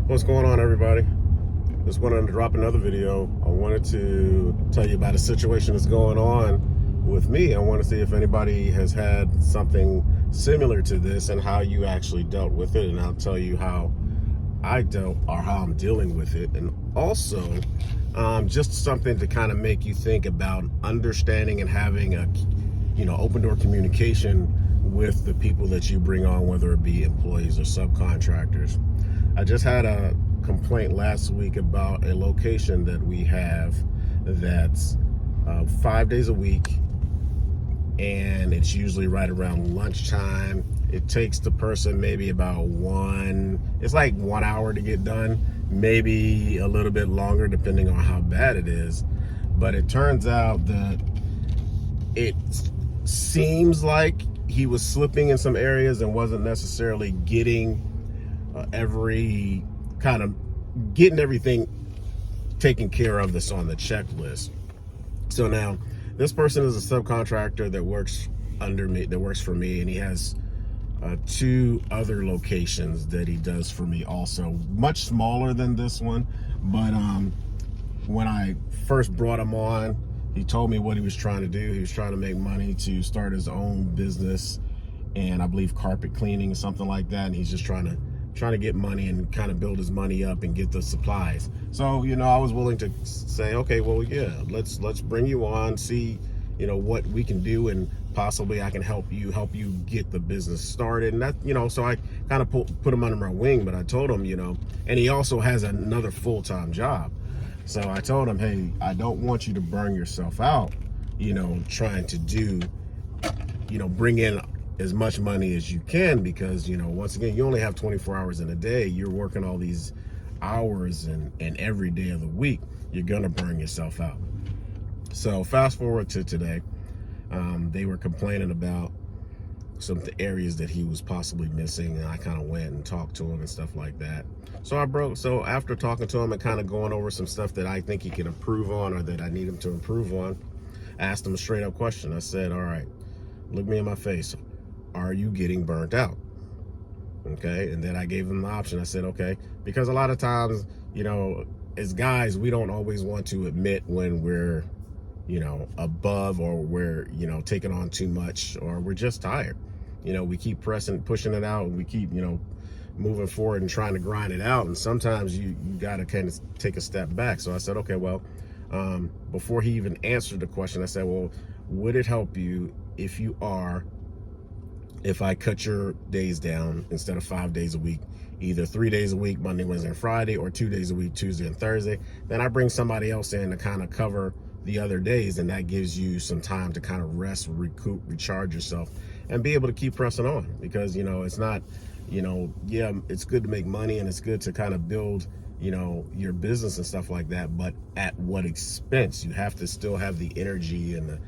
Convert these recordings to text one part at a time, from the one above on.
What's going on, everybody? Just wanted to drop another video. I wanted to tell you about a situation that's going on with me. I want to see if anybody has had something similar to this and how you actually dealt with it, and I'll tell you how I dealt or how I'm dealing with it, and also just something to kind of make you think about understanding and having a open door communication with the people that you bring on, whether it be employees or subcontractors. I just had a complaint last week about a location that we have that's 5 days a week, and it's usually right around lunchtime. It takes the person maybe about it's like 1 hour to get done, maybe a little bit longer depending on how bad it is. But it turns out that it seems like he was slipping in some areas and wasn't necessarily getting getting everything taken care of that's on the checklist. So now this person is a subcontractor that works under me, that works for me, and he has two other locations that he does for me also, much smaller than this one. But when I first brought him on, he told me what he was trying to do. He was trying to make money to start his own business, and I believe carpet cleaning or something like that, and he's just trying to get money and kind of build his money up and get the supplies. So I was willing to say, okay, well, yeah, let's bring you on, see what we can do, and possibly I can help you get the business started. And that, so I kind of put him under my wing. But I told him, and he also has another full-time job, so I told him, hey, I don't want you to burn yourself out trying to bring in as much money as you can, because once again, you only have 24 hours in a day. You're working all these hours, and every day of the week you're gonna burn yourself out. So fast forward to today, they were complaining about some areas that he was possibly missing, and I kind of went and talked to him and stuff like that. So after talking to him and kind of going over some stuff that I think he can improve on, or that I need him to improve on, I asked him a straight up question. I said, all right, look me in my face, are you getting burnt out? Okay. And then I gave him the option. I said, okay, because a lot of times, as guys, we don't always want to admit when we're, above, or we're, taking on too much, or we're just tired. We keep pushing it out, and we keep, moving forward and trying to grind it out. And sometimes you got to kind of take a step back. So I said, okay, well, before he even answered the question, I said, well, would it help you if I cut your days down, instead of 5 days a week, either 3 days a week, Monday, Wednesday, and Friday, or 2 days a week, Tuesday and Thursday? Then I bring somebody else in to kind of cover the other days, and that gives you some time to kind of rest, recoup, recharge yourself, and be able to keep pressing on. Because it's not, yeah, it's good to make money, and it's good to kind of build your business and stuff like that, but at what expense? You have to still have the energy and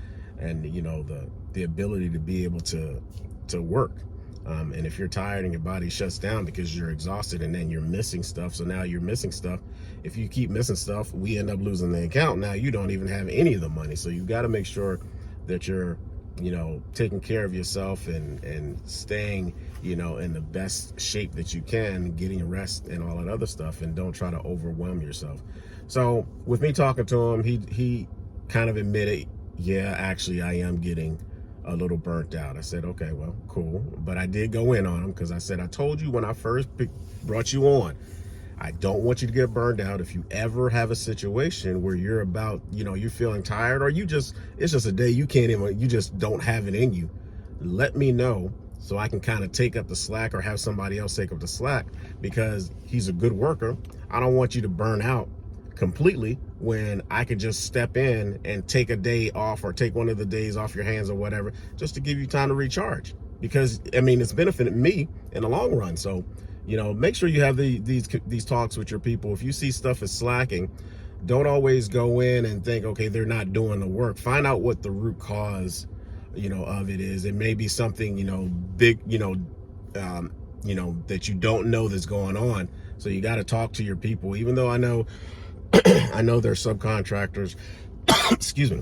the ability to be able to work. And if you're tired and your body shuts down because you're exhausted, and then you're missing stuff, so now you're missing stuff. If you keep missing stuff, we end up losing the account. Now you don't even have any of the money. So you've got to make sure that you're taking care of yourself, and staying in the best shape that you can, getting rest and all that other stuff, and don't try to overwhelm yourself. So with me talking to him, he kind of admitted, yeah, actually I am getting a little burnt out. I said, okay, well, cool. But I did go in on him, because I said, I told you when I first brought you on, I don't want you to get burned out. If you ever have a situation where you're about, you're feeling tired, or it's just a day you just don't have it in you, let me know, so I can kind of take up the slack, or have somebody else take up the slack, because he's a good worker. I don't want you to burn out completely when I could just step in and take a day off, or take one of the days off your hands or whatever, just to give you time to recharge. Because it's benefited me in the long run. So make sure you have these talks with your people. If you see stuff is slacking, don't always go in and think, okay, they're not doing the work. Find out what the root cause of it is. It may be something big, that you don't know that's going on. So you got to talk to your people. Even though I know they're subcontractors, excuse me,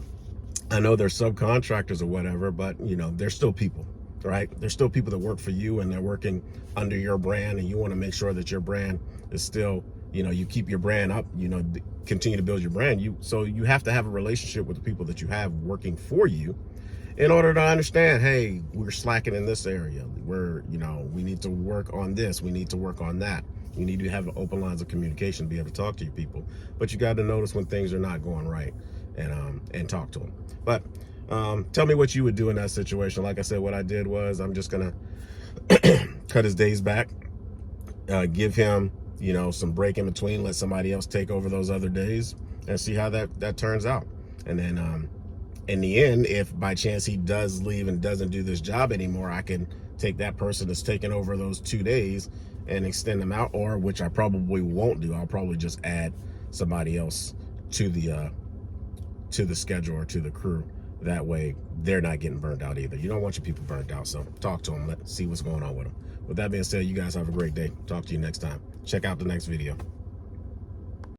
I know they're subcontractors or whatever, but they're still people. right? There's still people that work for you and they're working under your brand, and you want to make sure that your brand is still, you know, you keep your brand up, you know, continue to build your brand. So you have to have a relationship with the people that you have working for you in order to understand, hey, we're slacking in this area. You know, we need to work on this. We need to work on that. You need to have open lines of communication to be able to talk to your people. But you got to notice when things are not going right, and talk to them. But tell me what you would do in that situation. Like I said, what I did was I'm just going to cut his days back, give him, you know, some break in between, let somebody else take over those other days, and see how that turns out. And then in the end, if by chance he does leave and doesn't do this job anymore, I can take that person that's taken over those 2 days and extend them out, or which I probably won't do. I'll probably just add somebody else to the schedule or to the crew. That way they're not getting burned out either. You don't want your people burned out, so talk to them. Let's see what's going on with them. With that being said, you guys have a great day. Talk to you next time. Check out the next video.